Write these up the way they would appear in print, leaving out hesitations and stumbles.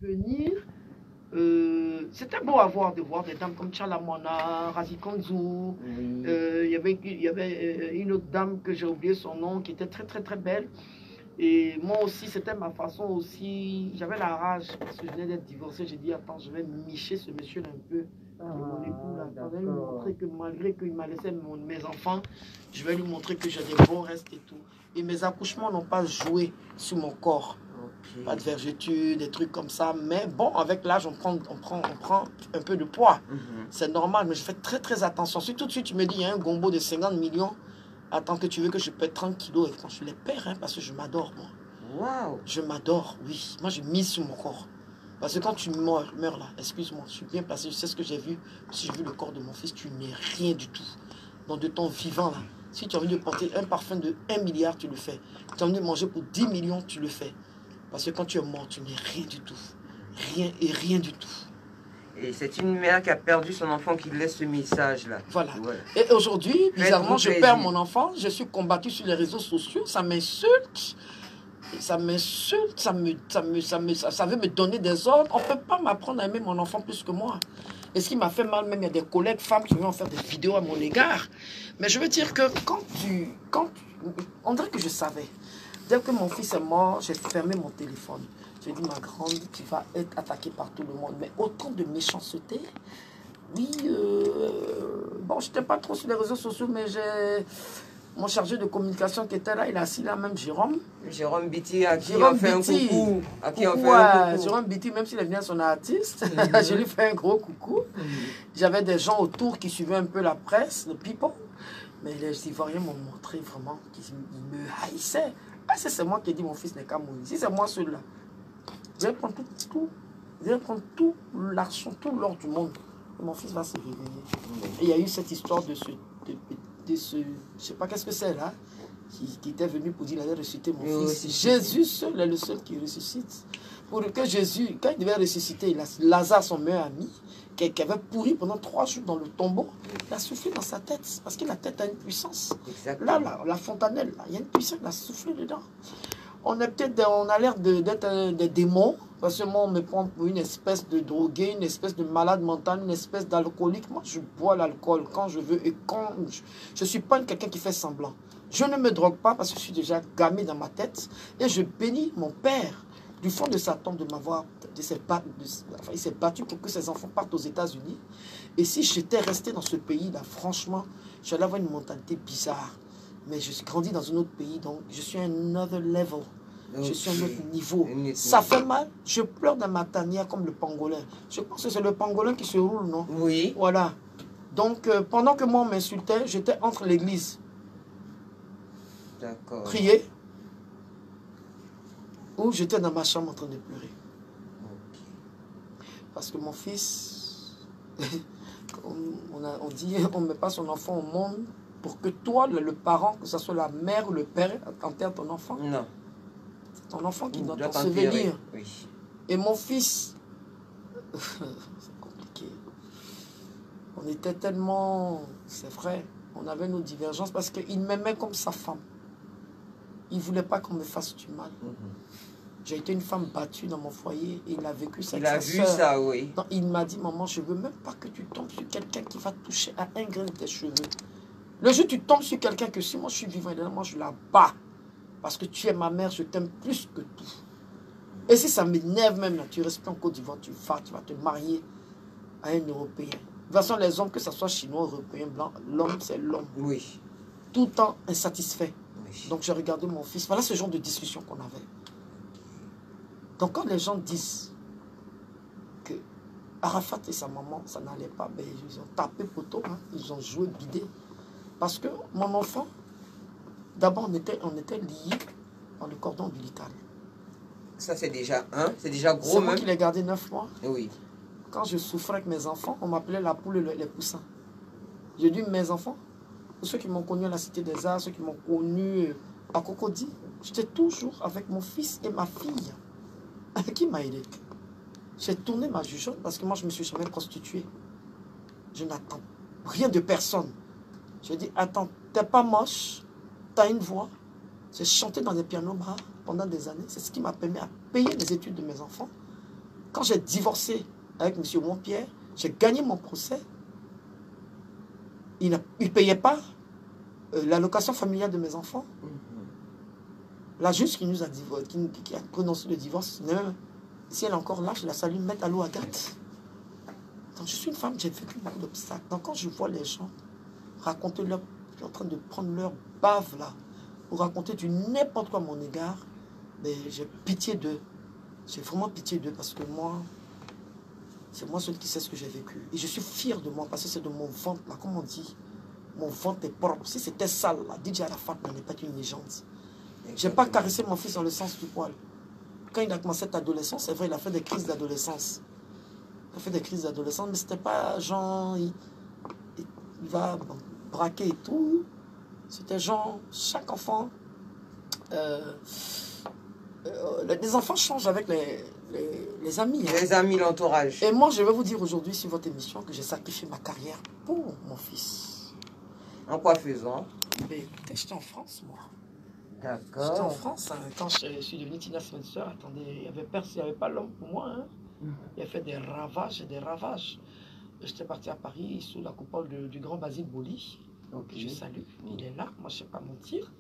Venir, c'était beau à voir, de voir des dames comme Chalamwana, Razikonzu. Il y avait une autre dame que j'ai oublié son nom, qui était très très très belle. Et moi aussi, c'était ma façon aussi. J'avais la rage parce que je venais d'être divorcée. J'ai dit, attends, je vais micher ce monsieur-là un peu. Mon époux, là, je vais lui montrer que malgré qu'il m'a laissé mes enfants, je vais lui montrer que j'ai des bons restes et tout. Et mes accouchements n'ont pas joué sur mon corps. Pas de vergeture, des trucs comme ça. Mais bon, avec l'âge, on prend un peu de poids. C'est normal, mais je fais très très attention. Si tout de suite tu me dis, il y a un gombo de 50 millions, attends que tu veux que je pète 30 kilos, et quand je les perds, hein, parce que je m'adore, moi. Wow. Je m'adore, oui. Moi, je mise sur mon corps. Parce que quand tu meurs là, excuse-moi, je suis bien placé, je sais ce que j'ai vu. Si j'ai vu le corps de mon fils, tu n'es rien du tout. Donc de ton vivant là, si tu as envie de porter un parfum de 1 milliard, tu le fais. Tu as envie de manger pour 10 millions, tu le fais. Parce que quand tu es mort, tu n'es rien du tout. Rien et rien du tout. Et c'est une mère qui a perdu son enfant qui laisse ce message-là. Voilà. Ouais. Et aujourd'hui, bizarrement, je perds mon enfant. Je suis combattu sur les réseaux sociaux. Ça m'insulte. Ça m'insulte. Ça veut me donner des ordres. On ne peut pas m'apprendre à aimer mon enfant plus que moi. Et ce qui m'a fait mal, même il y a des collègues femmes qui veulent en faire des vidéos à mon égard. Mais je veux dire que on dirait que je savais. Dès que mon fils est mort, j'ai fermé mon téléphone. J'ai dit, ma grande, tu vas être attaquée par tout le monde. Mais autant de méchanceté. Oui, bon, je n'étais pas trop sur les réseaux sociaux, mais j'ai mon chargé de communication qui était là, il est assis là, même Jérôme. Jérôme Biti, à qui on fait un coucou. À qui on fait un coucou. Jérôme Biti, même s'il est bien son artiste, je lui fais un gros coucou. J'avais des gens autour qui suivaient un peu la presse, le people. Mais les Ivoiriens m'ont montré vraiment qu'ils me haïssaient. Ah, c'est moi qui ai dit mon fils n'est qu'à mourir. Si c'est moi celui-là, je vais prendre tout l'argent, tout l'or du monde. Et mon fils va se réveiller. Et il y a eu cette histoire de ce je sais pas qu'est-ce que c'est là, qui était venu pour dire qu'il allait ressusciter mon fils. Jésus seul est le seul qui ressuscite. Pour que Jésus, quand il devait ressusciter, Lazare, son meilleur ami, qui avait pourri pendant 3 jours dans le tombeau, il a soufflé dans sa tête, parce que la tête a une puissance. Exactement. Là, la fontanelle, là, il y a une puissance, il a soufflé dedans. On a l'air d'être des démons, parce que moi, on me prend pour une espèce de drogué, une espèce de malade mental, une espèce d'alcoolique. Moi, je bois l'alcool quand je veux et quand je ne suis pas quelqu'un qui fait semblant. Je ne me drogue pas parce que je suis déjà gamé dans ma tête et je bénis mon père du fond de sa tombe de m'avoir... il s'est battu pour que ses enfants partent aux États-Unis. Et si j'étais resté dans ce pays-là, franchement, j'allais avoir une mentalité bizarre. Mais je suis grandi dans un autre pays, donc je suis un other level. Je suis à un autre niveau. Ça fait mal. Je pleure dans ma tanière comme le pangolin. Je pense que c'est le pangolin qui se roule, non? Oui. Voilà. Donc, pendant que moi, on m'insultait, j'étais entre l'église. D'accord. Prier. où j'étais dans ma chambre en train de pleurer. Parce que mon fils, on dit, on ne met pas son enfant au monde pour que toi, le parent, que ce soit la mère ou le père, enterre ton enfant. Non. C'est ton enfant qui doit t'enterrer. t'ensevelir. Oui. Et mon fils, c'est compliqué. On était tellement, c'est vrai, on avait nos divergences parce qu'il m'aimait comme sa femme. Il ne voulait pas qu'on me fasse du mal. J'ai été une femme battue dans mon foyer et il a vécu ça avec sa sœur. Il a vu ça, oui. Donc, il m'a dit, maman, je ne veux même pas que tu tombes sur quelqu'un qui va toucher à un grain de tes cheveux. Le jour où tu tombes sur quelqu'un que si moi je suis vivant, moi je la bats. Parce que tu es ma mère, je t'aime plus que tout. Et si ça m'énerve même, là, tu restes en Côte d'Ivoire, tu vas te marier à un Européen. De toute façon, les hommes, que ce soit chinois, européen, blanc, l'homme, c'est l'homme. Oui. Tout le temps insatisfait. Oui. Donc j'ai regardé mon fils. Voilà ce genre de discussion qu'on avait. Donc quand les gens disent que Arafat et sa maman, ça n'allait pas, ben, ils ont tapé poteau, hein, ils ont joué bidé. Parce que mon enfant, d'abord on était liés par le cordon ombilical. Ça c'est déjà c'est déjà gros. C'est moi qui l'ai gardé 9 mois. Oui. Quand je souffrais avec mes enfants, on m'appelait la poule et les poussins. J'ai dit mes enfants, ceux qui m'ont connu à la Cité des Arts, ceux qui m'ont connu à Cocody, j'étais toujours avec mon fils et ma fille. Qui m'a aidé? J'ai tourné ma jugeote parce que moi je me suis jamais prostituée. Je n'attends rien de personne. J'ai dit, attends, t'es pas moche, t'as une voix. J'ai chanté dans des pianos bars pendant des années. C'est ce qui m'a permis à payer les études de mes enfants. Quand j'ai divorcé avec M. Montpierre, j'ai gagné mon procès. Il ne payait pas l'allocation familiale de mes enfants. La juge qui nous a divorcé, qui a prononcé le divorce, si elle est encore là, je la salue, mettre à l'eau à Agathe. Donc je suis une femme, j'ai vécu beaucoup d'obstacles. Donc quand je vois les gens raconter leur, en train de prendre leur bave là, pour raconter du n'importe quoi à mon égard, mais j'ai pitié d'eux. J'ai vraiment pitié d'eux parce que moi, c'est moi seul qui sais ce que j'ai vécu. Et je suis fier de moi parce que c'est de mon ventre là, comme on dit. Mon ventre est propre. Si c'était sale là, DJ Arafat n'en est pas une légende. J'ai pas caressé mon fils dans le sens du poil. Quand il a commencé cette adolescence, c'est vrai, il a fait des crises d'adolescence. Il a fait des crises d'adolescence, mais c'était pas genre, il va braquer et tout. C'était genre, chaque enfant, les enfants changent avec les amis. Hein. Les amis, l'entourage. Et moi, je vais vous dire aujourd'hui sur votre émission que j'ai sacrifié ma carrière pour mon fils. En quoi faisant? Mais écoutez, j'étais en France, moi. D'accord. J'étais en France, hein, quand je suis devenue Tina Spencer, attendez, il n'y avait pas l'homme pour moi. Hein. Il a fait des ravages et des ravages. J'étais parti à Paris sous la coupole du grand Basile Boli. Donc je salue, il est là, moi je ne sais pas mentir.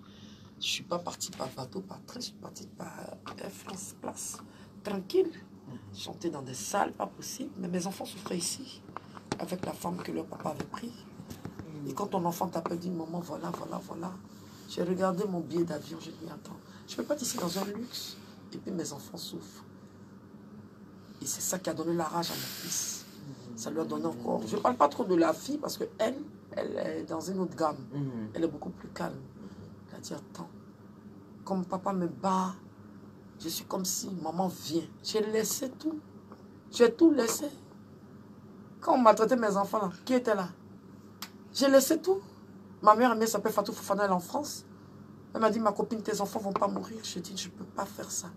Je ne suis pas parti par bateau, par train, je suis parti par Air France Place. Tranquille, chanter dans des salles, pas possible. Mais mes enfants souffraient ici, avec la femme que leur papa avait pris. Et quand ton enfant t'appelle, dit maman, voilà, voilà, voilà. J'ai regardé mon billet d'avion, j'ai dit attends, je ne peux pas être ici dans un luxe. Et puis mes enfants souffrent. Et c'est ça qui a donné la rage à mon fils. Ça lui a donné encore. Je ne parle pas trop de la fille parce qu'elle, elle est dans une autre gamme. Elle est beaucoup plus calme. Elle a dit attends, comme papa me bat, je suis comme si maman vient. J'ai laissé tout. J'ai tout laissé. Quand on m'a traité mes enfants là, qui était là? J'ai laissé tout. Ma mère aimée s'appelle Fatou Fofana, elle est en France. Elle m'a dit, ma copine, tes enfants ne vont pas mourir. Je dis, je ne peux pas faire ça.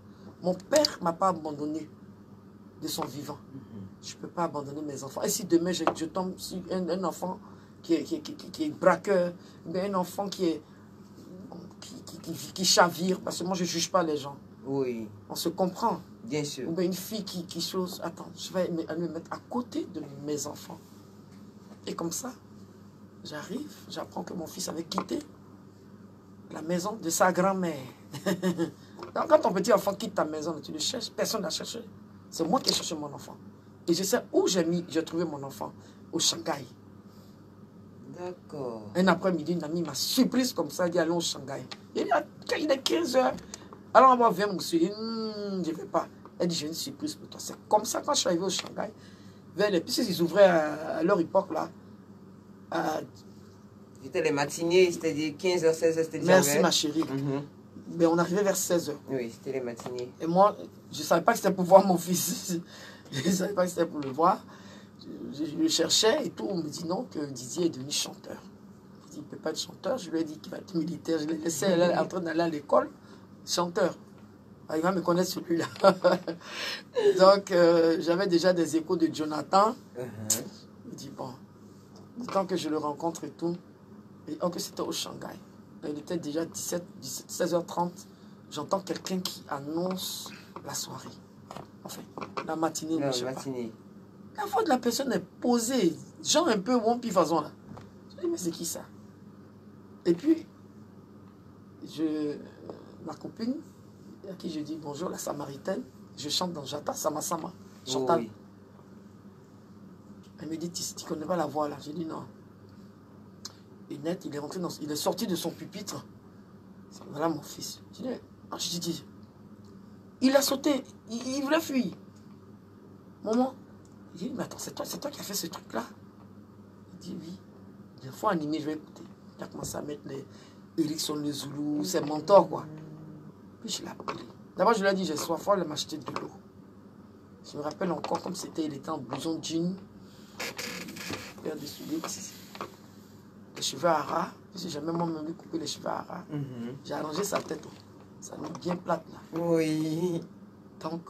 Mon père ne m'a pas abandonné de son vivant. Je ne peux pas abandonner mes enfants. Et si demain, je tombe sur un enfant qui est braqueur, un enfant qui chavire, parce que moi, je ne juge pas les gens. Oui. On se comprend. Bien sûr. Ou bien une fille qui chose, attends, je vais me mettre à côté de mes enfants. Et comme ça, j'arrive, j'apprends que mon fils avait quitté la maison de sa grand-mère. Quand ton petit enfant quitte ta maison, tu le cherches, personne n'a cherché. C'est moi qui ai cherché mon enfant. Et je sais où j'ai trouvé mon enfant, au Shanghai. D'accord. Un après-midi, une amie m'a surprise comme ça, elle dit allons au Shanghai. Il est 15 h. Alors on va vers monsieur, je ne vais pas. Elle dit j'ai une surprise pour toi. C'est comme ça quand je suis arrivé au Shanghai, vers les pistes, ils ouvraient à leur époque là. C'était les matinées, c'était 15h, 16h, c'était déjà Merci ouvert. ma chérie. Mais on arrivait vers 16h. Oui, c'était les matinées. Et moi, je ne savais pas que c'était pour voir mon fils. Je ne savais pas que c'était pour le voir. Je le cherchais et tout. On me dit non, que Didier est devenu chanteur. Je dis, il ne peut pas être chanteur. Je lui ai dit qu'il va être militaire. Je l'ai laissé aller, en train d'aller à l'école. Chanteur. Ah, il va me connaître celui-là. Donc, j'avais déjà des échos de Jonathan. Je dis, bon, le temps que je le rencontre et tout. Et que c'était au Shanghai. Il était déjà 16h30. J'entends quelqu'un qui annonce la soirée. Enfin, la matinée. La matinée. La voix de la personne est posée. Genre un peu wompi façon là. Je dis, mais c'est qui ça? Et puis, ma copine, à qui je dis bonjour, la Samaritaine, je chante dans Jata, Sama Sama, Chantal. Oui. Elle me dit, tu connais pas la voix là? J'ai dit non. Et net, il est sorti de son pupitre. Voilà mon fils. Je dis, il a sauté, il voulait fuir. Maman, il dit, mais attends, c'est toi qui as fait ce truc-là? Il dit, oui. Il faut animer, je vais écouter. Il a commencé à mettre les Erickson, le Zoulou, ses mentors, quoi. Puis je l'ai appelé. D'abord, je lui ai dit, j'ai soif, il m'a acheté de l'eau. Je me rappelle encore comme c'était, il était en blouson de jean, paire de souliers, les cheveux à ras, parce que j'ai même lui coupé les cheveux à ras. J'ai arrangé sa tête, ça m'est bien plate là. Oui. Donc,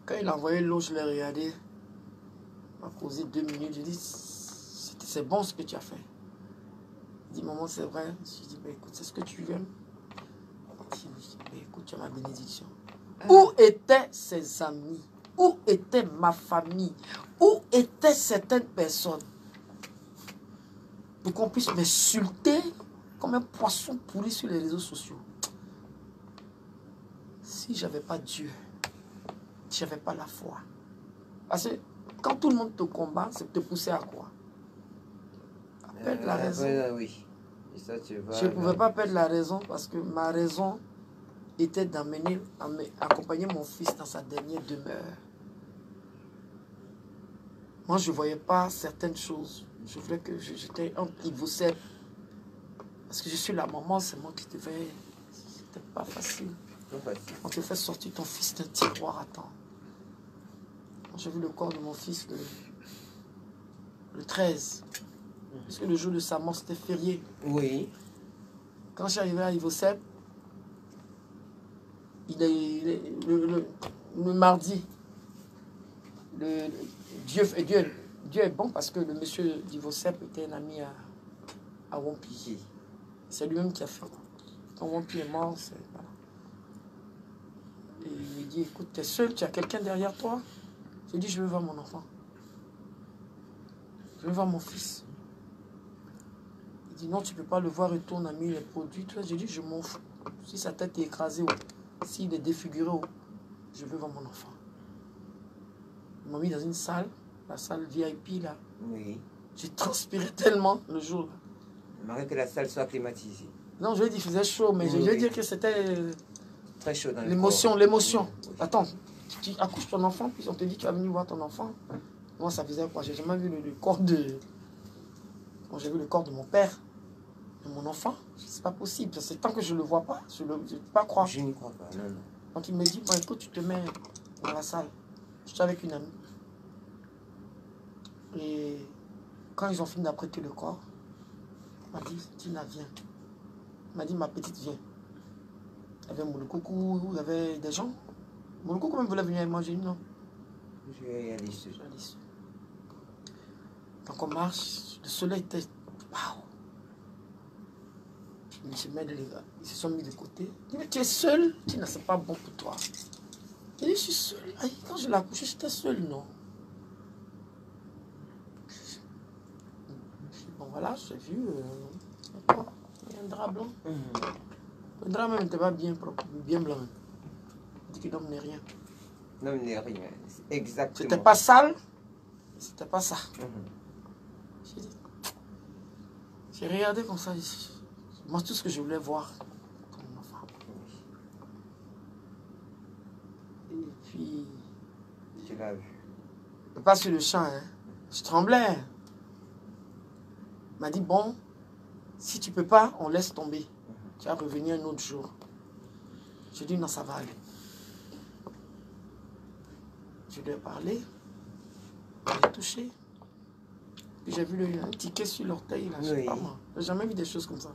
quand il a envoyé l'eau, je l'ai regardé, il m'a posé 2 minutes, j'ai dit, c'est bon ce que tu as fait. Il dit, maman, c'est vrai. Je dis, écoute, c'est ce que tu aimes. Il dit, oui, mais écoute, tu as ma bénédiction. Où étaient ses amis? Où était ma famille? Où étaient certaines personnes? Pour qu'on puisse m'insulter comme un poisson pourri sur les réseaux sociaux. Si je n'avais pas Dieu, si je n'avais pas la foi. Parce que quand tout le monde te combat, c'est te pousser à quoi? À perdre la raison. Oui. Et ça, tu vas, je ne pouvais pas perdre la raison parce que ma raison était accompagner mon fils dans sa dernière demeure. Moi, je ne voyais pas certaines choses. Je voulais que j'étais un Ivocep. Parce que je suis la maman, c'est moi qui devais... C'était pas facile. On te fait sortir ton fils d'un tiroir à temps. J'ai vu le corps de mon fils le 13. Parce que le jour de sa mort, c'était férié. Oui. Quand je suis arrivé à Ivocep, le mardi, Dieu est bon parce que le monsieur d'Ivocep était un ami à Wompi. C'est lui-même qui a fait. Quand Wompi est mort, c'est... Voilà. Et il me dit, écoute, tu es seul, tu as quelqu'un derrière toi? Je lui dis, je veux voir mon enfant. Je veux voir mon fils. Il dit, non, tu ne peux pas le voir et tout, on a mis les produits. J'ai dit, je m'en fous. Si sa tête est écrasée, s'il est défiguré, je veux voir mon enfant. Ils m'ont mis dans une salle, la salle VIP là. Oui. J'ai transpiré tellement le jour là. Malgré que la salle soit climatisée. Non, je lui ai dit, il faisait chaud, mais je lui ai dit que c'était... Très chaud dans l'émotion, l'émotion. Oui. Attends, tu accouches ton enfant, puis on te dit, tu vas venir voir ton enfant. Moi, ça faisait quoi? J'ai jamais vu le corps de... Quand j'ai vu le corps de mon père, de mon enfant, c'est pas possible. C'est tant que je le vois pas, je ne peux pas croire. Je n'y crois pas, non, non. Donc il me dit, bon, écoute, tu te mets dans la salle. J'étais avec une amie. Et quand ils ont fini d'apprêter le corps, il m'a dit, Tina, viens. Il m'a dit, ma petite, viens. Il y avait Moulokoukou, il y avait des gens. Moulokoukou même voulait venir avec moi, j'ai dit non. Je vais y aller seul. Donc on marche, le soleil était... Waouh! Ils se sont mis de côté. Il dit, tu es seul? Tina, c'est pas bon pour toi. Il dit, je suis seul. Quand je l'ai accouché, j'étais seul, non? Bon, voilà, j'ai vu. Il y a un drap blanc. Le drap même n'était pas bien propre, bien blanc. Il dit que l'homme n'est rien. L'homme n'est rien, exactement. C'était pas sale, c'était pas ça. J'ai regardé comme ça. Moi, tout ce que je voulais voir, comme mon enfant. Et puis. Tu l'as vu. Pas sur le champ, hein. Je tremblais. Il m'a dit, bon, si tu peux pas, on laisse tomber. Tu vas revenir un autre jour. Je dis non, ça va aller. Je lui ai parlé. Je l'ai touché. Puis j'ai vu un ticket sur l'orteil. Là, je sais pas moi. J'ai jamais vu des choses comme ça.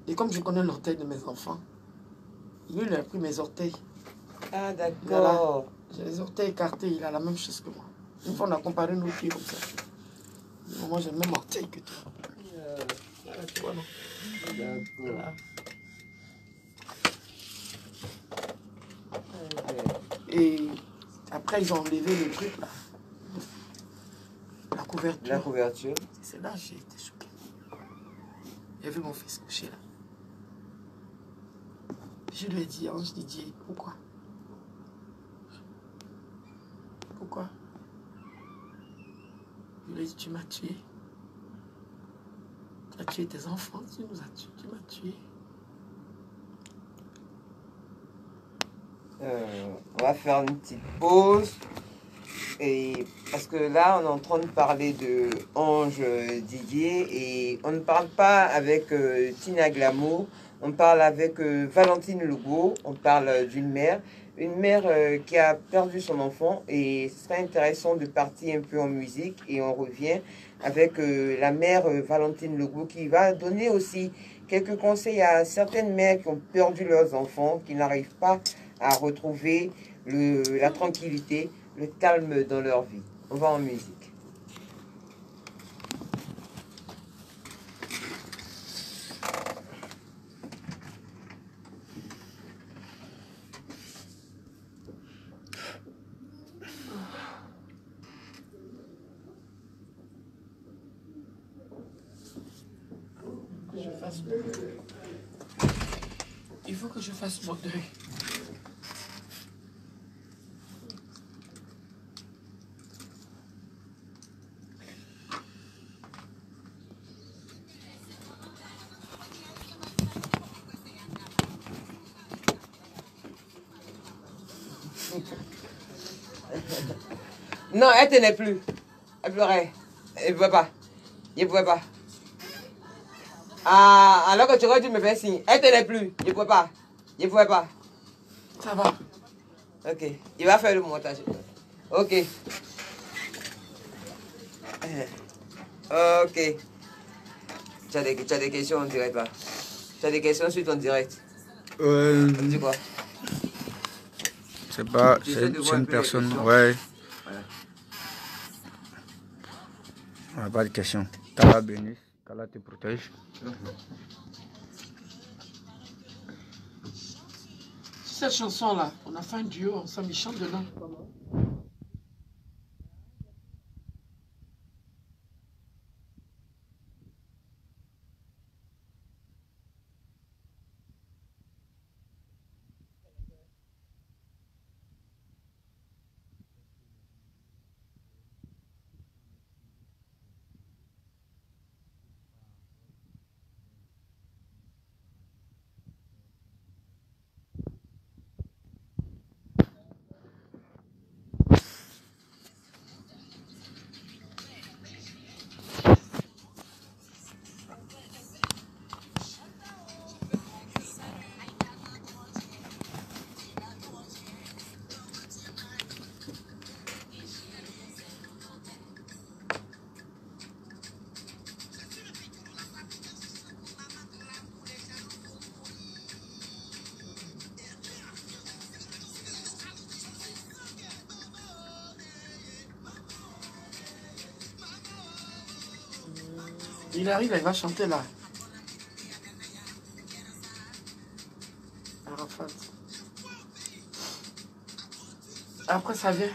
Et comme je connais l'orteil de mes enfants, lui, il a pris mes orteils. Ah, d'accord. J'ai les orteils écartés, il a la même chose que moi. Une fois, on a comparé nos pieds comme ça. Moi, j'ai le même orteil que toi. Tu vois, non? D'accord. Voilà. Et après, ils ont enlevé le truc là. La couverture. La couverture. C'est là que j'ai été choqué. J'ai vu mon fils couché là. Je lui ai dit, Ange Didier, pourquoi? Pourquoi? Je lui ai dit, tu m'as tué. Tu as tué tes enfants, tu nous as tués, tu m'as tué. On va faire une petite pause. Et parce que là, on est en train de parler de Ange Didier et on ne parle pas avec Tina Glamour, on parle avec Valentine Legault, on parle d'une mère qui a perdu son enfant et ce serait intéressant de partir un peu en musique et on revient avec la mère Valentine Legault qui va donner aussi quelques conseils à certaines mères qui ont perdu leurs enfants, qui n'arrivent pas à retrouver la tranquillité, le calme dans leur vie. On va en musique. Il faut que je fasse mon deuil. Non, elle tenait plus. Elle pleurait. Elle ne pouvait pas. Elle ne pouvait pas. Ah, alors que tu aurais dû me faire signe. Elle tenait plus. Je ne pouvais pas. Je ne pouvais pas. Ça va. Ok. Il va faire le montage. Ok. Ok. Tu as des questions en direct là. Tu as des questions sur ton direct. Tu quoi? C'est pas, J'essaie de voir c'est un une peu les personne, questions. ouais. Voilà. Ouais, pas de question. Qu'Allah bénisse, qu'Allah te protège. Cette chanson-là, on a fait un duo ensemble, ils chantent dedans. Il arrive, il va chanter là. Arafat. Après, ça vient.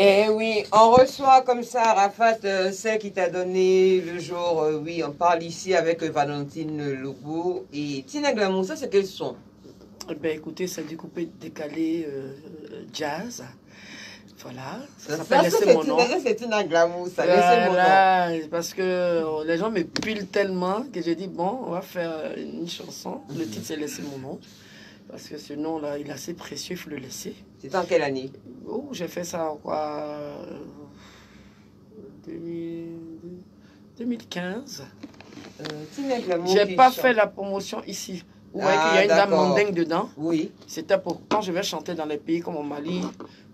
Eh oui, on reçoit comme ça Arafat, celle qui t'a donné le jour. Oui, on parle ici avec Valentine Lobo et Tina Glamour. Ça, c'est quel son? Eh ben, écoutez, c'est du coupé décalé jazz. Voilà, ça s'appelle Laissez mon nom. C'est Tina Glamour, ça. Laissez mon nom. Parce que les gens me pilent tellement que j'ai dit, bon, on va faire une chanson. Le titre, c'est Laissez mon nom. Parce que ce nom-là, il est assez précieux, il faut le laisser. C'était en quelle année? Oh, j'ai fait ça en quoi 2015. Tina Glamour. J'ai pas fait la promotion ici. Vous voyez qu'il y a une dame mandingue dedans. Oui. C'était pour quand je vais chanter dans les pays comme au Mali,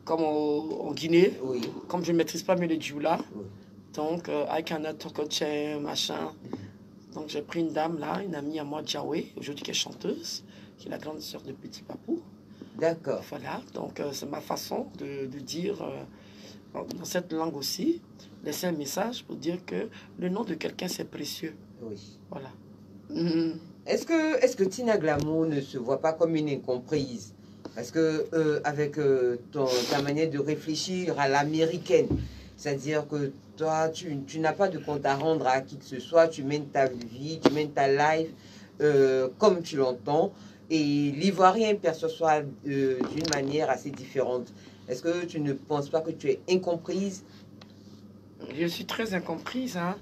comme en Guinée, Oui. comme je ne maîtrise pas mieux le djoula. Oui. Donc, I cannot talk machin. Donc, j'ai pris une dame là, une amie à moi, Djawé, aujourd'hui qui est chanteuse, qui est la grande sœur de Petit Papou. D'accord. Voilà, donc c'est ma façon de dire, dans cette langue aussi, laisser un message pour dire que le nom de quelqu'un, c'est précieux. Oui. Voilà. Est-ce que Tina Glamour ne se voit pas comme une incomprise? Parce que avec ta manière de réfléchir à l'américaine, c'est-à-dire que toi, tu n'as pas de compte à rendre à qui que ce soit, tu mènes ta vie, tu mènes ta life comme tu l'entends, et l'Ivoirien perçoit ça d'une manière assez différente. Est-ce que tu ne penses pas que tu es incomprise? Je suis très incomprise, hein.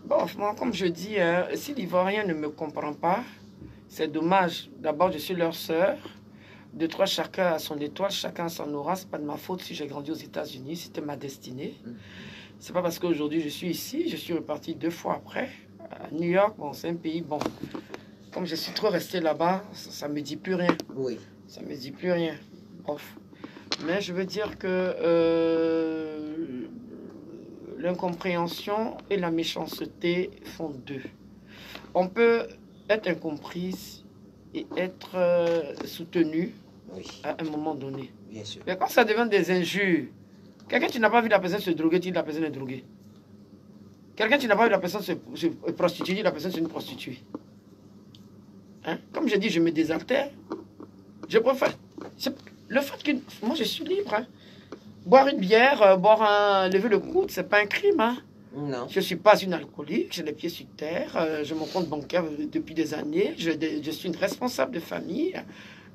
Bon, moi, comme je dis, si l'Ivoirien ne me comprend pas, c'est dommage. D'abord, je suis leur sœur. De trois, chacun a son étoile, chacun a son aura. C'est pas de ma faute si j'ai grandi aux États-Unis. C'était ma destinée. C'est pas parce qu'aujourd'hui je suis ici, je suis reparti 2 fois après. À New York, bon, c'est un pays, bon. Comme je suis trop resté là-bas, ça me dit plus rien. Oui. Ça me dit plus rien. Bref. Mais je veux dire que l'incompréhension et la méchanceté font deux. On peut être incomprise et être soutenu à un moment donné. Bien sûr. Mais quand ça devient des injures, quelqu'un tu n'as pas vu la personne se droguer, tu dis la personne est droguée. Quelqu'un tu n'as pas vu la personne se prostituer, tu dis la personne c'est une prostituée. Hein? Comme je dis, je me désaltère. Je préfère. Le fait que moi je suis libre. Hein. Boire une bière, lever le coude, c'est pas un crime. Hein. Non. Je ne suis pas une alcoolique, j'ai les pieds sur terre, je mon compte bancaire depuis des années, je suis une responsable de famille.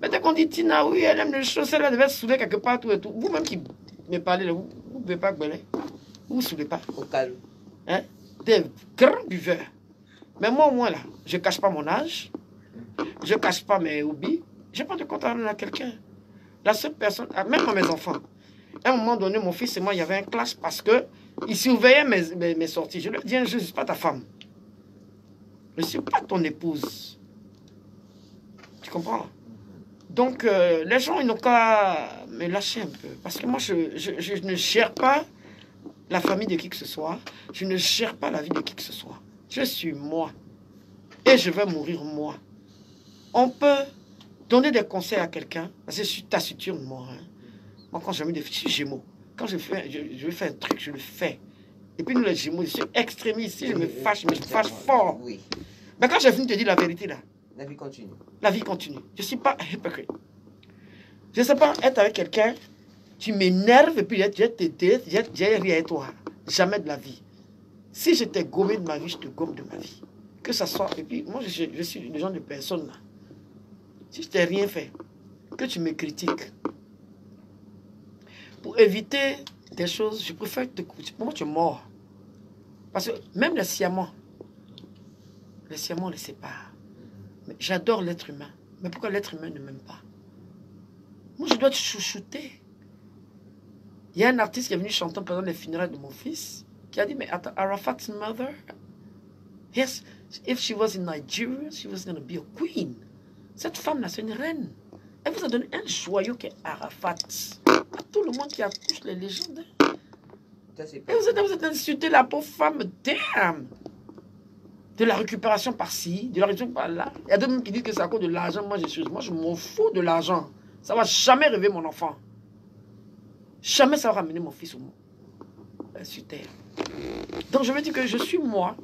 Mais dès qu'on dit Tina, oui, elle aime les choses, elle devait se saouler quelque part, tout et tout. Vous-même qui me parlez, vous ne pouvez pas gueuler. Vous ne saoulez pas. Au calme. Hein? Des grands buveurs. Mais moi, au moins, là, je ne cache pas mon âge, je ne cache pas mes hobbies, je n'ai pas de compte à rendre à quelqu'un. La seule personne, même à mes enfants, à un moment donné, mon fils et moi, il y avait un clash parce que il surveillait mes sorties. Je lui ai dit, je ne suis pas ta femme. Je ne suis pas ton épouse. Tu comprends? Donc, les gens, ils n'ont qu'à me lâcher un peu. Parce que moi, je ne gère pas la famille de qui que ce soit. Je ne gère pas la vie de qui que ce soit. Je suis moi. Et je vais mourir moi. On peut donner des conseils à quelqu'un. Parce que je suis taciturne, moi. Hein. Moi, quand j'ai mis des filles, je suis gémeaux. Quand je vais faire un truc, je le fais. Et puis nous, les Gémeaux, je suis extrémiste. Si je me fâche fort. Oui. Mais quand j'ai fini de te dire la vérité, là, la vie continue. La vie continue. Je ne suis pas hypocrite. Je ne sais pas être avec quelqu'un, tu m'énerves et puis je vais t'aider, j'ai rien à toi. Jamais de la vie. Si je t'ai gommé de ma vie, je te gomme de ma vie. Que ça soit. Et puis, moi, je suis le genre de personne là. Si je t'ai rien fait, que tu me critiques, pour éviter des choses, je préfère te coucher. Pour moi, tu es mort. Parce que même les Siamans les séparent. J'adore l'être humain. Mais pourquoi l'être humain ne m'aime pas? Moi, je dois te chouchouter. Il y a un artiste qui est venu chanter pendant les funérailles de mon fils, qui a dit, mais attends, Arafat's mother, yes, if she was in Nigeria, she was going to be a queen. Cette femme-là, c'est une reine. Elle vous a donné un joyau qui est Arafat. À tout le monde qui accouche les légendes. Et vous êtes insulté la pauvre femme, damn. De la récupération par-ci, de la récupération par-là. Il y a d'autres qui disent que c'est à cause de l'argent. Moi, je m'en fous de l'argent. Ça ne va jamais rêver mon enfant. Jamais ça va ramener mon fils sur terre. Donc, je veux dire que je suis moi.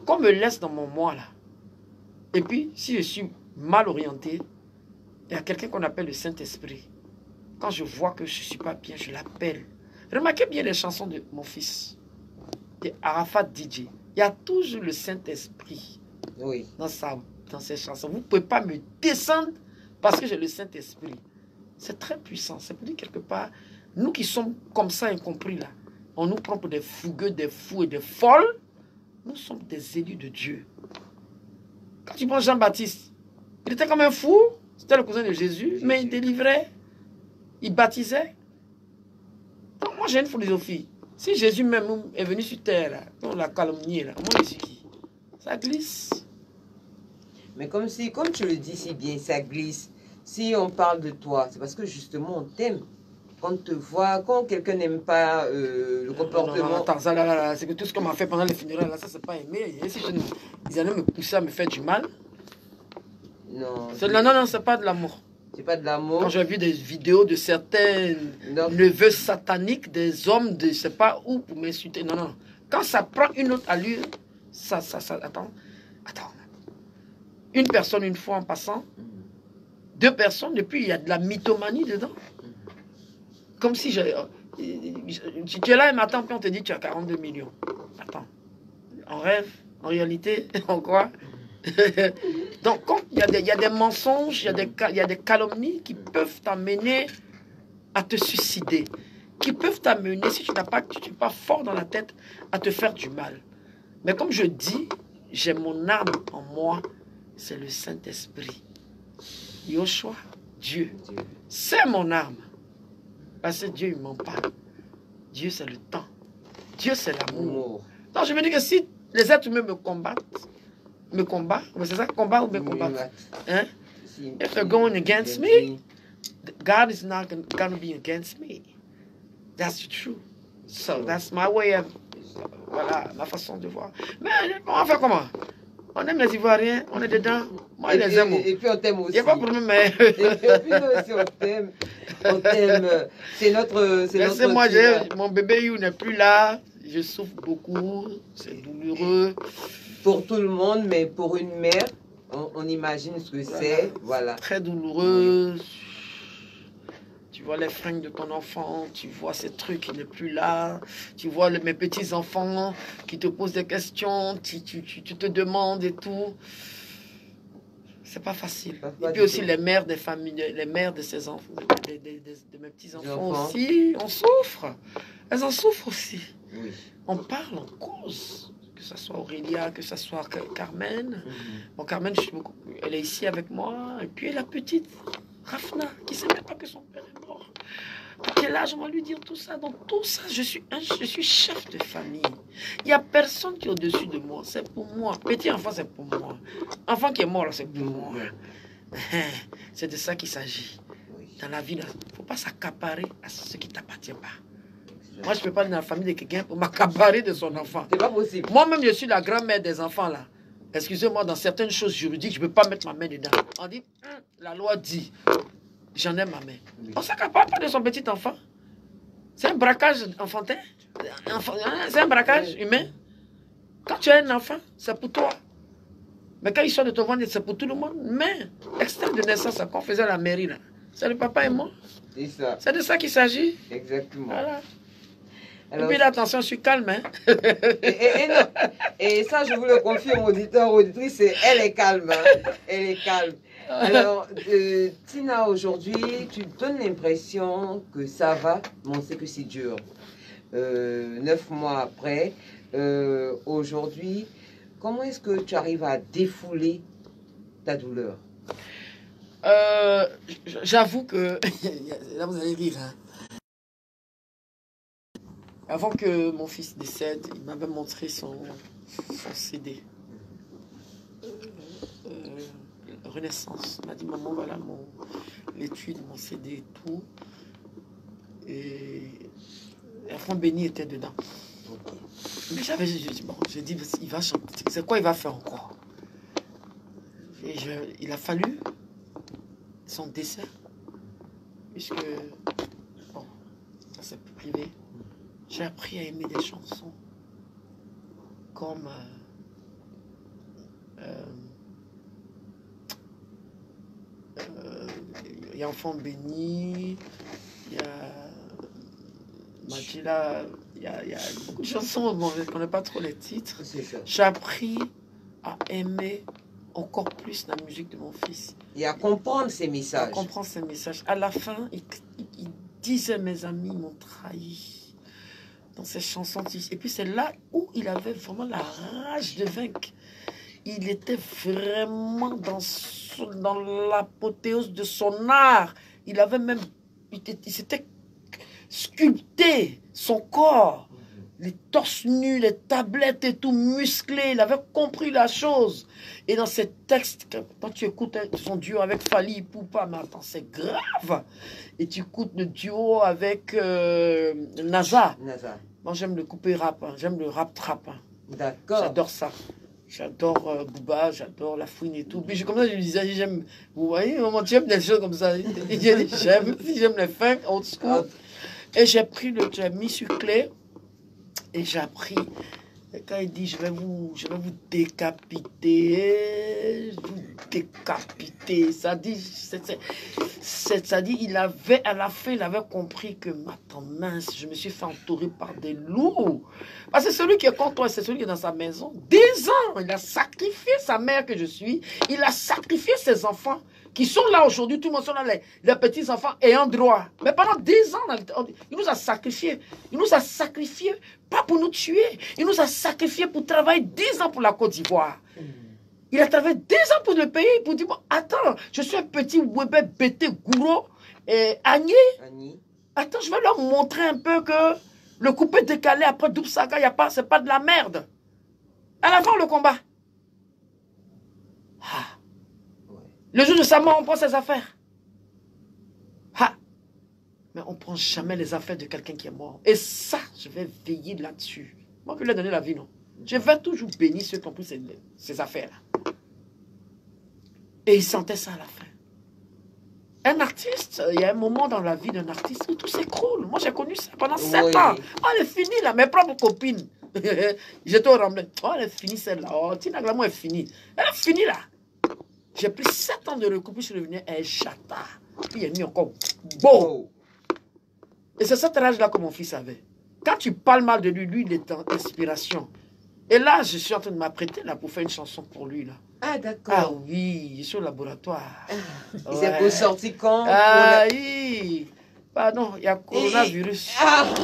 Qu'on me laisse dans mon moi, là. Et puis, si je suis mal orienté, il y a quelqu'un qu'on appelle le Saint-Esprit. Quand je vois que je ne suis pas bien, je l'appelle. Remarquez bien les chansons de mon fils, de Arafat DJ. Il y a toujours le Saint-Esprit Oui. dans ses chansons. Vous ne pouvez pas me descendre parce que j'ai le Saint-Esprit. C'est très puissant. C'est pour dire quelque part, nous qui sommes comme ça incompris là, on nous prend pour des fougueux, des fous et des folles. Nous sommes des élus de Dieu. Quand tu prends Jean-Baptiste, il était comme un fou. C'était le cousin de Jésus, mais il délivrait, il baptisait. Donc moi j'ai une philosophie. Si Jésus même est venu sur terre, là, on l'a calomnié, là, moi je suis qui? Ça glisse. Mais comme tu le dis si bien, ça glisse. Si on parle de toi, c'est parce que justement on t'aime. Quand on te voit, quand quelqu'un n'aime pas le comportement... Non, attends, ça là, c'est que tout ce qu'on m'a fait pendant les funérailles, là, ça c'est pas aimé. Et si ils allaient me pousser à me faire du mal. Non. Non, c'est pas de l'amour. C'est pas de l'amour. Quand j'ai vu des vidéos de certains neveux sataniques, des hommes de je sais pas où pour m'insulter. Non, non. Quand ça prend une autre allure, attends. Une personne une fois en passant, deux personnes, et puis il y a de la mythomanie dedans. Comme si tu es là un matin, puis on te dit tu as 42 millions. Attends. On rêve, en réalité, on croit. Donc, il y a des mensonges, il y a des calomnies qui peuvent t'amener à te suicider, qui peuvent t'amener, si tu n'es pas fort dans la tête, à te faire du mal. Mais comme je dis, j'ai mon âme en moi, c'est le Saint-Esprit. Yoshua, Dieu, c'est mon âme. Parce que Dieu, il ne ment pas. Dieu, c'est le temps. Dieu, c'est l'amour. Donc, je me dis que si les êtres humains me combattent, c'est ça, combat ou me combattre? Hein? If they're going against me, God is not going to be against me. That's the truth. So, that's my way of... Voilà, ma façon de voir. Mais on va faire comment? On aime les Ivoiriens, on est dedans. Moi, je les aime. Et puis on t'aime aussi. Il n'y a pas de problème, mais... Et puis nous aussi, on t'aime. On t'aime. C'est notre... Laissez-moi, mon bébé You n'est plus là. Je souffre beaucoup. C'est douloureux. Pour tout le monde, mais pour une mère, on imagine ce que c'est. Voilà. Très douloureux. Oui. Tu vois les fringues de ton enfant, tu vois ces trucs qui n'est plus là, tu vois mes petits-enfants qui te posent des questions, tu te demandes et tout. C'est pas facile. Et puis aussi les mères des familles, les mères de ces enfants, de mes petits-enfants aussi, on souffre. Elles en souffrent aussi. Oui. On parle en cause. Que ce soit Aurélia, que ce soit Carmen. Bon, Carmen, elle est ici avec moi. Et puis la petite, Rafna, qui ne sait même pas que son père est mort. À quel âge on va lui dire tout ça? Donc tout ça, je suis chef de famille. Il n'y a personne qui est au-dessus de moi. C'est pour moi. Petit enfant, c'est pour moi. Enfant qui est mort, c'est pour moi. C'est de ça qu'il s'agit. Dans la vie, il ne faut pas s'accaparer à ce qui ne t'appartient pas. Moi, je ne peux pas être dans la famille de quelqu'un pour m'accaparer de son enfant. C'est pas possible. Moi-même, je suis la grand-mère des enfants, là. Excusez-moi, dans certaines choses juridiques, je ne peux pas mettre ma main dedans. On dit, la loi dit, j'en ai ma main. Oui. On ne s'accapare pas de son petit enfant. C'est un braquage enfantin. C'est un braquage humain. Quand tu as un enfant, c'est pour toi. Mais quand il sort de ton ventre, c'est pour tout le monde. Mais, extrait de naissance, qu'on faisait à la mairie, là, c'est le papa et moi. C'est de ça qu'il s'agit. Exactement. Voilà. Alors, et puis là, attention, je suis calme. Hein? Et ça, je vous le confirme, auditeur, auditrice, elle est calme. Hein? Elle est calme. Alors, Tina, aujourd'hui, tu donnes l'impression que ça va, mais on sait que c'est dur. 9 mois après, aujourd'hui, comment est-ce que tu arrives à défouler ta douleur? J'avoue que... Là, vous allez rire, hein? Avant que mon fils décède, il m'avait montré son CD. Renaissance. Il m'a dit, maman, voilà l'étui de mon CD et tout. Et Enfant béni était dedans. Mais j'ai dit, il va chanter. C'est quoi il va faire encore? Et il a fallu son décès, puisque, bon, ça c'est privé. J'ai appris à aimer des chansons comme il y a Enfant béni, il y a m'a dit là, il y a beaucoup de chansons, bon, je ne connais pas trop les titres. C'est ça. J'ai appris à aimer encore plus la musique de mon fils. Et à comprendre ces À messages. comprendre ses messages. À la fin, il disait, mes amis m'ont trahi dans ses chansons. Et puis c'est là où il avait vraiment la rage de vaincre. Il était vraiment dans l'apothéose de son art. Il avait même, il s'était sculpté son corps, les torses nus, les tablettes et tout, musclé. Il avait compris la chose. Et dans ces textes, quand tu écoutes son duo avec Fally Ipupa, mais attends, c'est grave. Et tu écoutes le duo avec NASA. Moi, j'aime le coupé rap, hein. J'aime le rap trap. Hein. D'accord. J'adore ça. J'adore Booba, j'adore La Fouine et tout. Puis comme ça, je lui disais, j'aime, vous voyez, maman, tu aimes des choses comme ça. J'aime les funk, old school. Et j'ai mis sur clé et j'ai appris. Et quand il dit, je vais vous décapiter, ça dit, il avait, à la fin, il avait compris que, attends, mince, je me suis fait entourer par des loups. Parce que celui qui est contre toi, c'est celui qui est dans sa maison. 10 ans, il a sacrifié sa mère que je suis, il a sacrifié ses enfants qui sont là aujourd'hui, tout le monde sont là, les petits-enfants ayant droit. Mais pendant 10 ans, il nous a sacrifiés. Il nous a sacrifiés, pas pour nous tuer. Il nous a sacrifiés pour travailler 10 ans pour la Côte d'Ivoire. Il a travaillé 10 ans pour le pays, pour dire, bon, attends, je suis un petit Wébé Bété Gouro et Agné. Attends, je vais leur montrer un peu que le coupé décalé après Doubsaga, c'est pas de la merde. À l'avant, le combat. Ah. Le jour de sa mort, on prend ses affaires. Ha! Mais on ne prend jamais les affaires de quelqu'un qui est mort. Et ça, je vais veiller là-dessus. Moi, je lui ai donné la vie, non? Je vais toujours bénir ceux qui ont pris ces affaires-là. Et il sentait ça à la fin. Un artiste, il y a un moment dans la vie d'un artiste où tout s'écroule. Moi, j'ai connu ça pendant 7 ans. Oh, elle est finie, là. Mes propres copines. J'étais au Ramblin. Oh, elle est finie, celle-là. Oh, Tina Glamour est finie. Elle est finie, là. J'ai pris 7 ans de recouper, je suis revenu à El Chata. Puis il est mis encore beau. Et c'est cet âge-là que mon fils avait. Quand tu parles mal de lui, lui, il est en inspiration. Et là, je suis en train de m'apprêter là pour faire une chanson pour lui. Là. Ah, d'accord. Ah oui, je suis au laboratoire. Et c'est pour sortir quand? Ah oui. Pardon, il y a coronavirus. Ah, il faut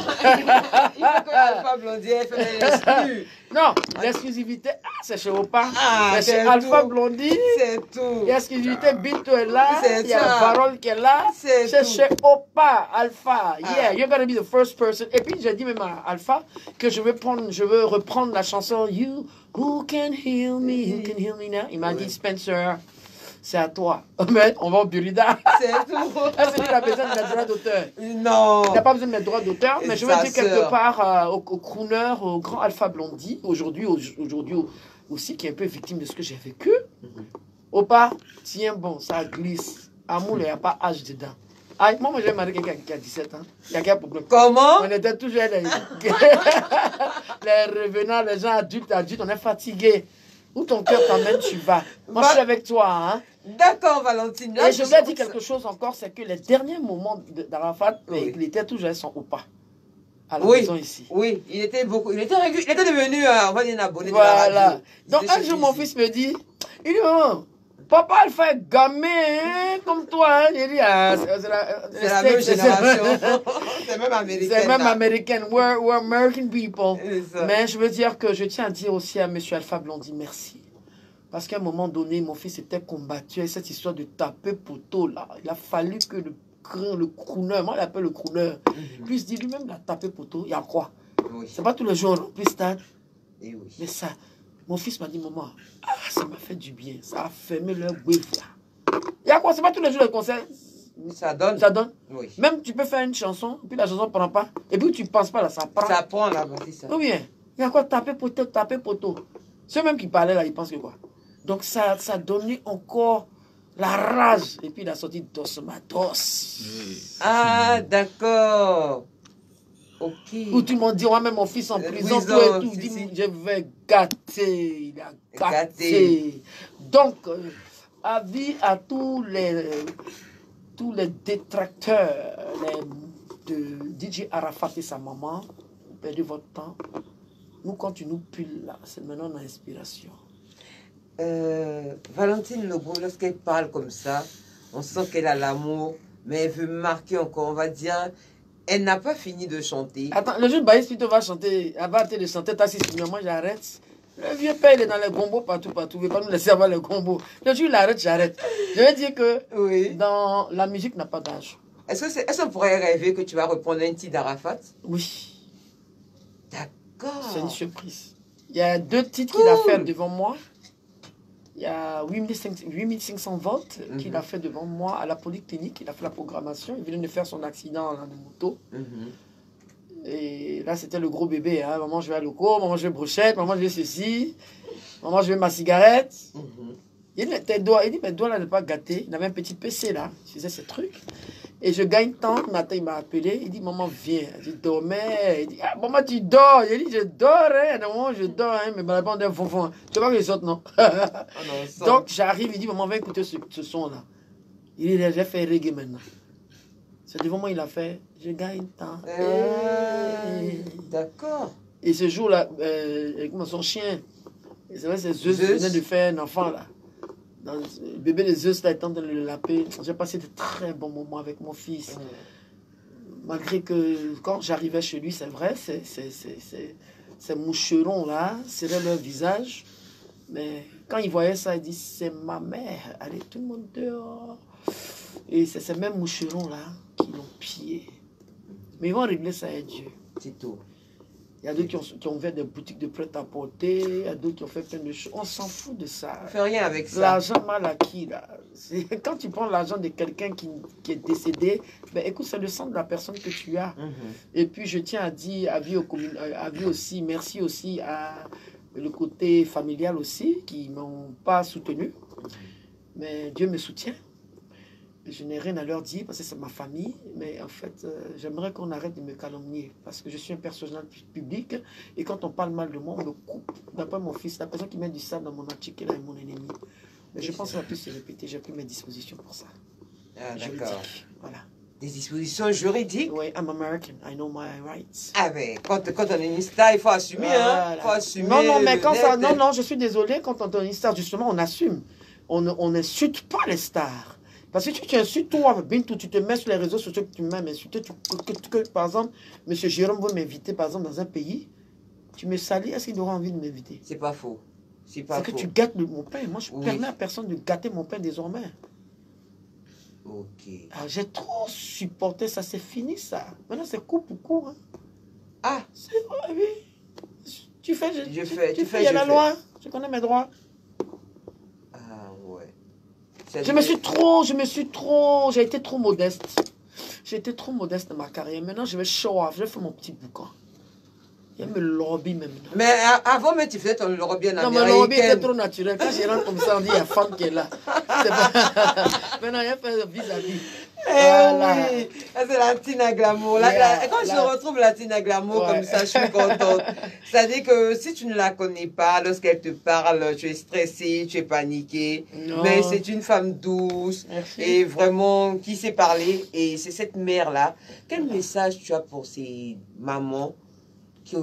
que Alpha Blondy ait fait l'exclu. Non, l'exclusivité, c'est chez Opa. Ah, mais chez Alpha Blondy, c'est tout. L'exclusivité, Binto est là. Il y a Parole qui est là. C'est chez Opa, Alpha. Yeah, you're gonna be the first person. Et puis, j'ai dit même à Alpha que je veux reprendre la chanson You Who Can Heal Me Now. Il m'a dit, Spencer, c'est à toi. Mais on va au Burida. C'est tout. Est-ce qu'il a besoin de mes droits d'auteur? Non. Il n'a pas besoin de mes droits d'auteur, mais je veux dire quelque part au crooner, au grand Alpha Blondy, aujourd'hui aussi, qui est un peu victime de ce que j'ai vécu. Opa, tiens bon, ça glisse. Amour, il n'y a pas âge dedans. Ah, moi, j'ai marié quelqu'un qui a 17 ans. Il y a quel problème? Comment? On était toujours les revenants, les gens adultes, on est fatigués. Où ton cœur t'emmène, tu vas. Moi, je suis avec toi. Hein? D'accord, Valentine. Et je voulais dire quelque chose encore, c'est que les derniers moments d'Arafat, il était toujours avec son Opa. À la maison ici. Oui, il était devenu, on va dire, un abonné de la radio. Donc, un jour, mon fils me dit, il dit, oh, papa, elle fait gamin, hein, comme toi. Hein. Il dit, c'est la même génération. C'est même américain. C'est même américain. We're American people. Mais je veux dire que je tiens à dire aussi à M. Alpha Blondy, merci. Parce qu'à un moment donné, mon fils était combattu avec cette histoire de taper poteau là. Il a fallu que le crooner, moi je l'appelle le crooner, puisse dire lui-même il a tapé poteau, il y a quoi? C'est pas tous les jours, non? Plus stade. Mais ça, mon fils m'a dit, maman, ça m'a fait du bien, ça a fermé leur wave là. Il y a quoi? C'est pas tous les jours le concert. Ça donne. Ça donne. Oui. Même tu peux faire une chanson, puis la chanson ne prend pas, et puis tu ne penses pas là, ça prend. Ça prend là, c'est ça. Ou bien, il y a quoi? Taper poteau. Ceux même qui parlaient là, ils pensent que quoi? Donc ça a donné encore la rage. Et puis il a sorti Dos Matos. Ah, d'accord. Ok. Où tout le monde dit, ouais, même mon fils en prison, tout et tout. Dit, je vais gâter. Il a gâté. Donc, avis à tous les détracteurs, de DJ Arafat et sa maman, vous perdez votre temps. Nous, quand tu nous piles là, c'est maintenant l'inspiration. Valentine Legault, lorsqu'elle parle comme ça, on sent qu'elle a l'amour, mais elle veut marquer encore, on va dire, elle n'a pas fini de chanter. Attends, le jour Baïs plutôt va chanter, elle va arrêter de chanter, t'as 6 millions, moi j'arrête. Le vieux père, il est dans les gombos partout, il ne veut pas nous laisser avoir les gombos. Le jour il arrête, j'arrête. Je veux dire que Oui. dans la musique n'a pas d'âge. Est-ce qu'on pourrait rêver que tu vas reprendre un titre d'Arafat? Oui. D'accord. C'est une surprise. Il y a 2 titres qu'il a fait devant moi. Il y a 8500 volts qu'il a fait devant moi à la polyclinique. Il a fait la programmation. Il venait de faire son accident de moto. Et là, c'était le gros bébé. Hein. Maman, je vais à l'oco. Maman, je vais brochette. Maman, je vais ceci. Maman, je vais ma cigarette. Il dit, mes doigts là ne pas gâter. Il avait un petit PC là. Je faisais ces trucs. Et je gagne tant. Le matin, il m'a appelé. Il dit, maman, viens. Je dormais. Il dit, ah, maman, tu dors. Il dit, je dors. Hein. Non, je dors. Hein. Mais la bande est fond. Tu vois que je saute, non? Donc, j'arrive. Il dit, maman, va écouter ce son-là. Il dit, j'ai fait reggae maintenant. C'est devant moi, il a fait, je gagne tant. D'accord. Et ce jour-là, avec son chien, c'est vrai, c'est Zeus qui venait de faire un enfant, là. Le bébé de Zeus, là, étant de le laper. J'ai passé de très bons moments avec mon fils. Malgré que quand j'arrivais chez lui, c'est vrai, ces moucherons-là serraient leur visage. Mais quand il voyait ça, il dit, c'est ma mère. Allez, tout le monde dehors. Et c'est ces mêmes moucherons-là qui l'ont pillé. Mais ils vont régler ça avec Dieu. C'est tout. Il y a d'autres qui ont ouvert des boutiques de prêt-à-porter. Il y a d'autres qui ont fait plein de choses. On s'en fout de ça. On fait rien avec ça. L'argent mal acquis, là. Quand tu prends l'argent de quelqu'un qui est décédé, ben écoute, c'est le sang de la personne que tu as. Et puis, je tiens à dire, avis aussi, merci aussi à le côté familial aussi, qui ne m'ont pas soutenu. Mais Dieu me soutient. Je n'ai rien à leur dire parce que c'est ma famille, mais en fait, j'aimerais qu'on arrête de me calomnier parce que je suis un personnage public et quand on parle mal de moi, on me coupe. D'après mon fils, la personne qui met du sang dans mon article là est mon ennemi. Mais je pense que ça peut se répéter, j'ai pris mes dispositions pour ça. Ah, d'accord. Voilà. Des dispositions juridiques? Oui, I'm American, I know my rights. Ah ben, quand on est une star, il faut assumer, hein. Il faut assumer. Non, mais quand ça... Non, je suis désolé, quand on est une star, justement, on assume. On n'insulte pas les stars. Parce que si tu insultes toi, Bintou, tu te mets sur les réseaux sociaux, tu m'insultes, par exemple, M. Jérôme veut m'inviter, par exemple, dans un pays, tu me salis, est-ce qu'il aura envie de m'inviter? C'est pas faux. C'est pas faux. C'est que tu gâtes mon pain. Moi, je ne permets à personne de gâter mon pain désormais. Ok. J'ai trop supporté ça, c'est fini ça. Maintenant, c'est coup pour coup. Hein. Ah, oui. Tu fais, il y a la loi, je connais mes droits. J'ai été trop modeste. J'ai été trop modeste dans ma carrière. Maintenant, je vais show off. Je vais faire mon petit boucan. Il y a me lobby même. Mais avant, mais tu faisais ton lobby en américain. Non, mais le lobby était trop naturel. Quand je rentre comme ça, on dit, il y a femme qui est là. Maintenant, il y a fait vis-à-vis. Voilà. Oui, c'est la Tina Glamour. Quand je retrouve la Tina Glamour comme ça, je suis contente. C'est-à-dire que si tu ne la connais pas, lorsqu'elle te parle, tu es stressé, tu es paniqué. Non. Mais c'est une femme douce. Merci. Et vraiment qui sait parler. Et c'est cette mère-là. Quel message tu as pour ces mamans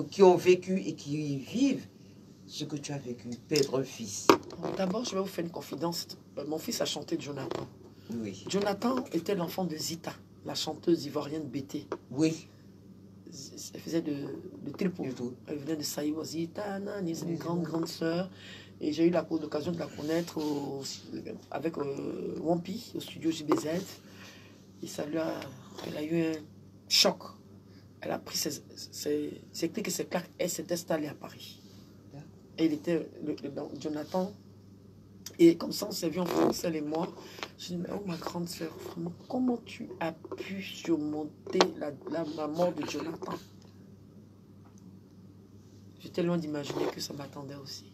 qui ont vécu et qui vivent ce que tu as vécu, perdre un fils? D'abord, je vais vous faire une confidence. Mon fils a chanté Jonathan. Oui. Jonathan était l'enfant de Zita, la chanteuse ivoirienne BT. Oui. Elle faisait de tripo. Elle venait de Saïwa. Zita, c'est une grande sœur. Et j'ai eu l'occasion de la connaître avec Wampi, au studio JBZ. Et ça lui elle a eu un choc. Elle a pris ses clics et ses claques. Elle s'est installée à Paris. Et il était Jonathan. Et comme ça, on s'est vu en France, elle et moi. Je dis, mais oh ma grande sœur, comment tu as pu surmonter la mort de Jonathan? J'étais loin d'imaginer que ça m'attendait aussi.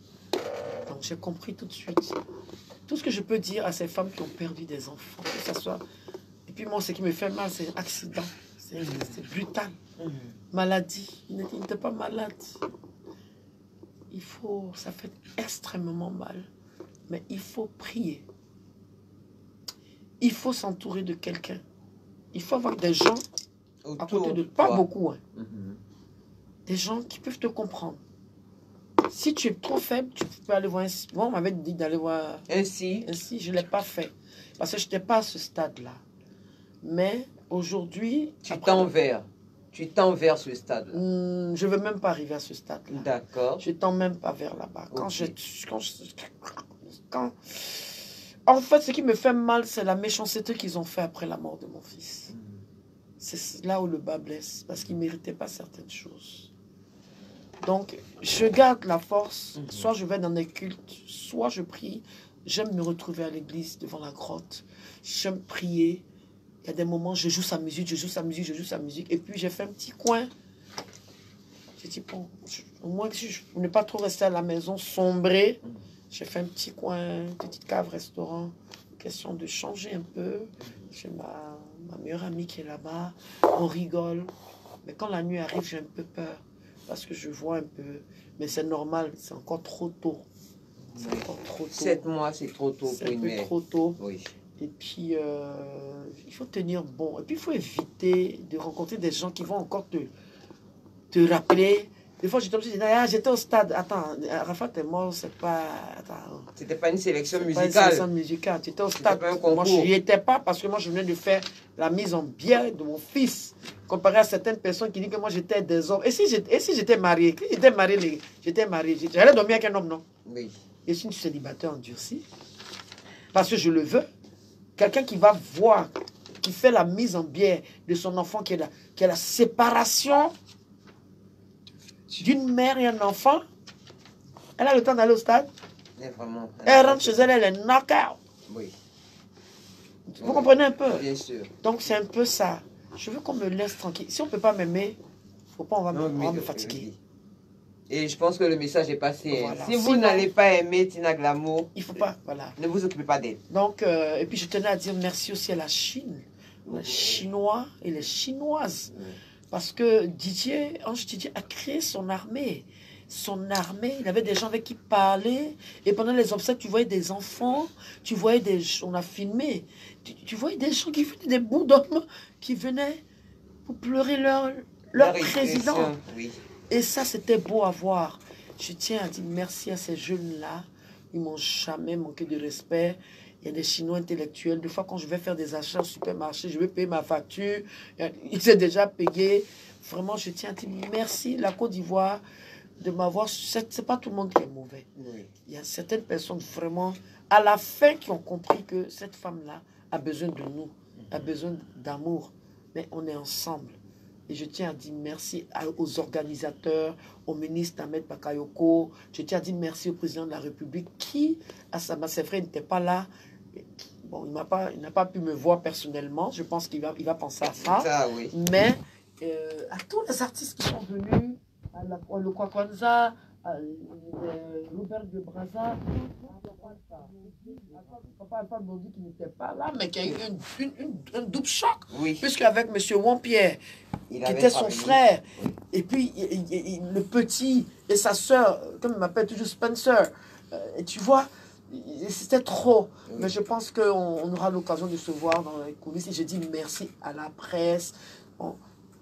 Donc j'ai compris tout de suite. Tout ce que je peux dire à ces femmes qui ont perdu des enfants, que ça soit... Et puis moi, ce qui me fait mal, c'est accident. C'est brutal. Maladie. Il n'était pas malade. Ça fait extrêmement mal. Mais il faut prier. Il faut s'entourer de quelqu'un. Il faut avoir des gens à Autour côté de de pas toi. beaucoup, hein. Mhm. Des gens qui peuvent te comprendre. Si tu es trop faible, tu peux aller voir un... Bon, on m'avait dit d'aller voir Ainsi, ainsi, je ne l'ai pas fait. Parce que je n'étais pas à ce stade-là. Mais aujourd'hui, tu après, tends vers. Tu tends vers ce stade-là. je ne veux même pas arriver à ce stade-là. D'accord. Je ne tends même pas vers là-bas. Ok. En fait, ce qui me fait mal, c'est la méchanceté qu'ils ont fait après la mort de mon fils. C'est là où le bas blesse, parce qu'il ne méritait pas certaines choses. Donc, je garde la force. Soit je vais dans des cultes, soit je prie. J'aime me retrouver à l'église, devant la grotte. J'aime prier. Il y a des moments, je joue sa musique, je joue sa musique, je joue sa musique. Et puis, j'ai fait un petit coin. J'ai dit, bon, au moins, pour ne pas trop rester à la maison, sombrer, j'ai fait un petit coin, une petite cave, restaurant. Question de changer un peu. J'ai ma meilleure amie qui est là-bas. On rigole. Mais quand la nuit arrive, j'ai un peu peur. Parce que je vois un peu. Mais c'est normal, c'est encore trop tôt. C'est encore trop tôt. 7 mois, c'est trop tôt C'est pour un une peu mère. trop tôt. Oui. Et puis, il faut tenir bon. Et puis, il faut éviter de rencontrer des gens qui vont encore te rappeler. Des fois, je tombe sur j'étais au stade. Attends, Arafat est mort, c'est pas... Attends, C'était pas une sélection c'est musicale. pas une sélection musicale. J'étais au stade. pas un concours. Moi, je n'y étais pas parce que moi, je venais de faire la mise en bière de mon fils. Comparé à certaines personnes qui disent que moi, j'étais des hommes. Et si j'étais marié? Si j'étais marié, j'étais marié. J'allais dormir avec un homme, non? Oui. Et si je suis célibataire endurci, parce que je le veux, quelqu'un qui va voir, qui fait la mise en bière de son enfant, qui est la séparation d'une mère et un enfant, elle a le temps d'aller au stade, Vraiment. elle rentre chez elle, elle est knock-out. Oui. Vous comprenez un peu? Bien sûr. Donc c'est un peu ça. Je veux qu'on me laisse tranquille. Si on ne peut pas m'aimer, faut pas, on va me fatiguer. Et je pense que le message est passé. Voilà. Si vous Sinon, n'allez pas aimer Tina Glamour, il faut pas, voilà. ne vous occupez pas d'elle. Donc, et puis je tenais à dire merci aussi à la Chine, les Chinois et les Chinoises. Parce que Ange Didier a créé son armée. Son armée, il avait des gens avec qui parler. Et pendant les obsèques, tu voyais des enfants, tu voyais on a filmé, tu voyais des gens qui venaient, des bouts d'hommes qui venaient pour pleurer leur président. Oui. Et ça, c'était beau à voir. Je tiens à dire merci à ces jeunes-là. Ils m'ont jamais manqué de respect. Il y a des Chinois intellectuels. Des fois, quand je vais faire des achats au supermarché, je vais payer ma facture. Ils ont déjà payé. Vraiment, je tiens à dire merci, la Côte d'Ivoire, de m'avoir... C'est pas tout le monde qui est mauvais. Oui. Il y a certaines personnes vraiment, à la fin, qui ont compris que cette femme-là a besoin de nous, a besoin d'amour. Mais on est ensemble. Et je tiens à dire merci aux organisateurs, au ministre Ahmed Bakayoko. Je tiens à dire merci au président de la République qui, c'est vrai, n'était pas là. Bon, il n'a pas pu me voir personnellement. Je pense qu'il va penser à ça. Oui. Mais à tous les artistes qui sont venus, à le Kwakwanza, à Robert de Braza, Papa Alpha Blondy qui n'était pas là, mais qui a eu un double choc. Oui. Puisqu'avec M. Wampierre, qui était son frère, et puis le petit et sa soeur, comme il m'appelle toujours Spencer, et tu vois, c'était trop. Oui. Mais je pense qu'on aura l'occasion de se voir dans les coulisses. Et je dis merci à la presse,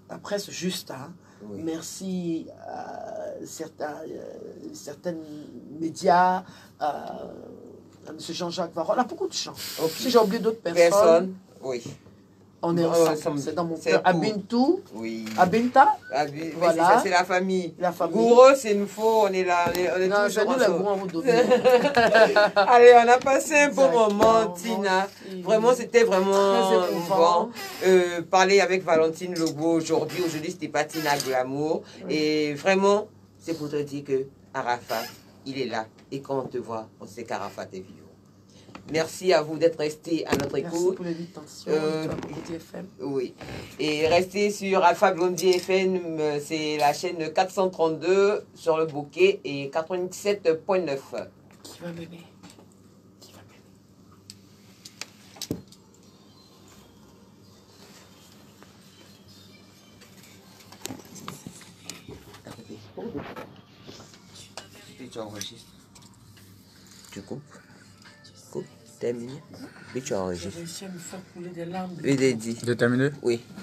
la presse juste, hein. Oui. Merci à certains médias, à M. Jean-Jacques Varol, à beaucoup de gens. Okay. Si j'ai oublié d'autres personnes, oui. On est ensemble. C'est dans mon cœur. Abintou, oui. Abinta, voilà. C'est la famille. La famille. Gourou, c'est nous faut, on est là. On est non, c'est nous les gourous, on vous donne. Allez, on a passé un bon moment, Tina. Vraiment, c'était vraiment émouvant. Parler avec Valentine Lobo aujourd'hui. Aujourd'hui, c'était pas Tina Glamour. Oui. Et vraiment, c'est pour te dire que Arafat, il est là. Et quand on te voit, on sait qu'Arafat est vivant. Merci à vous d'être restés à notre écoute. Merci pour l'invitation. FM. Oui. Et restez sur Alpha Blondy FM, c'est la chaîne 432 sur le bouquet et 97.9. Qui va m'aimer? Qui va m'aimer? Tu enregistres. Tu coupes. Terminé. Puis tu enregistres. J'ai réussi à me faire couler des larmes. Et des dits. De terminer? Oui.